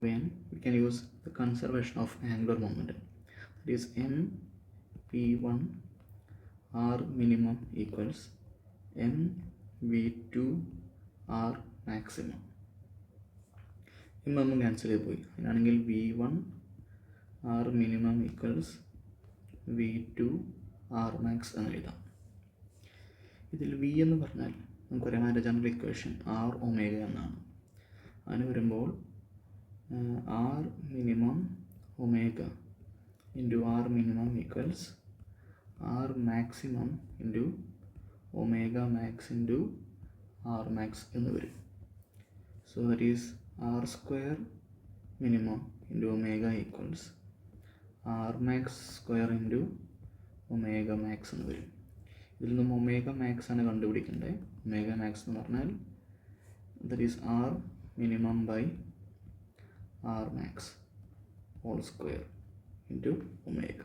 when we can use the conservation of angular momentum. That is mv1 r minimum equals mv2 r maximum. ഇമ്മൊന്നും cancel ചെയ്ത് പോയി. അതിനാണെങ്കിൽ v1 r minimum equals v2 r max എന്ന് എഴുതാം. ഇതിൽ v എന്ന് പറഞ്ഞാൽ നമുക്കറിയാം അതിൻ്റെ ജനറൽ ഇക്വേഷൻ r ഒമേഗ എന്നാണ്. അതിന് വരുമ്പോൾ r minimum omega into r minimum equals r maximum into omega max into r max എന്ന് വരും. So that is r square minimum into omega equals r max square into omega max എന്ന് വരും. ഇതിൽ നിന്നും omega max ആണ് കണ്ടുപിടിക്കേണ്ടത്. Omega max എന്ന് പറഞ്ഞാൽ that is r minimum by r max whole square into omega.